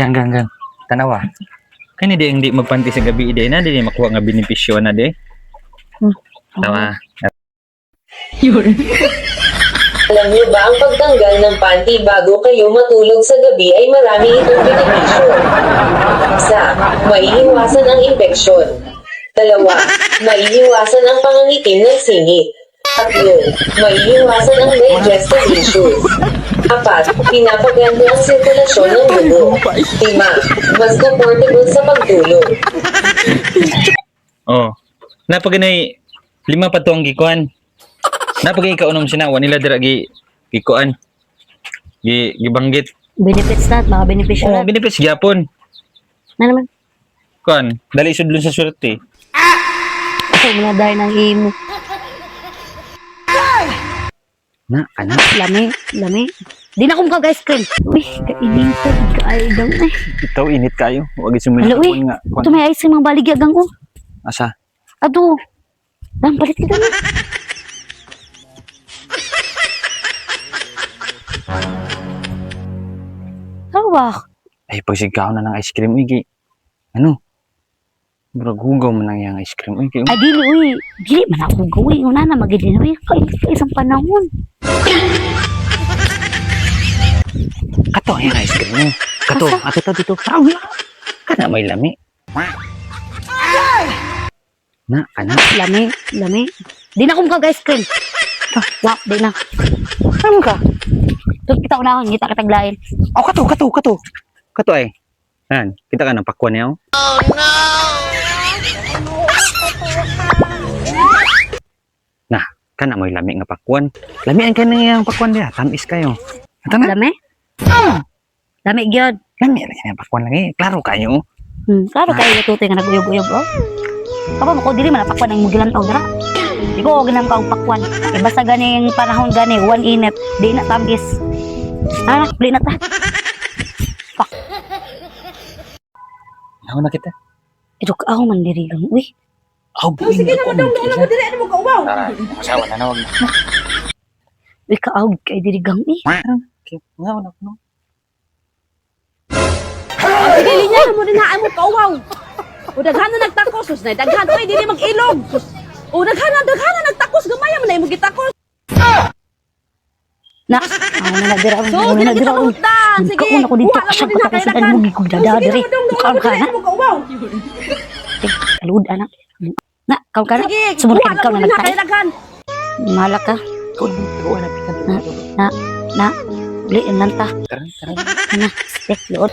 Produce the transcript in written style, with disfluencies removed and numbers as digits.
Gang. Tanawa. Kani di hindi magpanti sa gabi ide na di makuha nga benepisyo na di. Tawa. Alam niyo ba ang pagtanggal ng panty bago kayo matulog sa gabi ay marami itong benepisyo? Isa, maiiwasan ang impeksyon. Dalawa, maiiwasan ang pangangitim ng singit. Tatlo, maiiwasan ang digestive issues. Apat, pinapaganda ang sirkulasyon ng dugo. 5, mas comfortable sa pagtulog. Oh. Napaganay 5 pa to ang gikuan. Napagay kaunom sinawa nila dira gikuan. Gibanggit. Benefits na, mga benepisyo Oh, na. benefits gyapon. Na naman. Kuan, dali sudlon sa swerte. Ito, mga dahil ng imo. Na, ana. Lami. Di na akong mag-ice cream. Uy, kainitan. Kaidang eh. Ikaw init kayo. Wag sumay Hello, eh. nga. Ito may ice cream ang baligyagang ko. Asa? Ado. Dang, palit kita na. Tawak. Ay pagsigaw na ng ice cream iki. Ano? Murag hugaw man ang ice cream iki. Ay, dili, uy. Dili, man ako gawin. Una na, magiging, uy. Isang panahon. Kato ang ice cream mo. Kato, ato dito. Tao na. Kana may lami. Na, ana. Lami. Di na akong mag-ice cream. Wak, di na. Ano ka? Ito, kita ko na ako. Ngita kitaglain. Oh, kato. Kato ay. Yan, kita ka ng pakwan niya. Oh no! Nah, kana may lami nga pakwan. Lami ang kaniyang pakwan dia. Tamis kayo. Ito na. Lami? Lami, gyud. Lami ang pakwan lagi. Klaro kayo. Klaro kayo natutoy nga naguyog-uyog, oh. Kapag ako, dili man napakwan ang mugilantaw, dira. Di ko ginantaw pakwan. Eh, basta ganing panahon gani, one init, di na tabis. Bli na ta. Ako na kita. Ito ka ako man dirigang, uy. Oh, buwing Sige naman daw, nauna mo dili, ano mo kauwaw? Tara, masawa na nawag na. Uy, kaawag kay dirigang, eh. Okay, nga wala ko. Dili niya, mo rin haan mo kauwaw. O daghan na nagtakos, sus na daghan, oy, dili mag-ilog. O daghan na nagtakos, gamaya mo na yung gitakos. Na, na dira. So, Na dira. ginagitamutan, sige. Kaon ako dito, Kuha kasya mo din pa na, kasi kailangan. ano mo gikog dada, diri. Kaon ka na. Ano mo kauwaw? Kalud, anak. Na, kaon ka na. Sige, Sumunod kuha ka mo na din na, nagkain. kailangan. Mala ka. Na, bli, nanta. Tara. Na, stick, lood.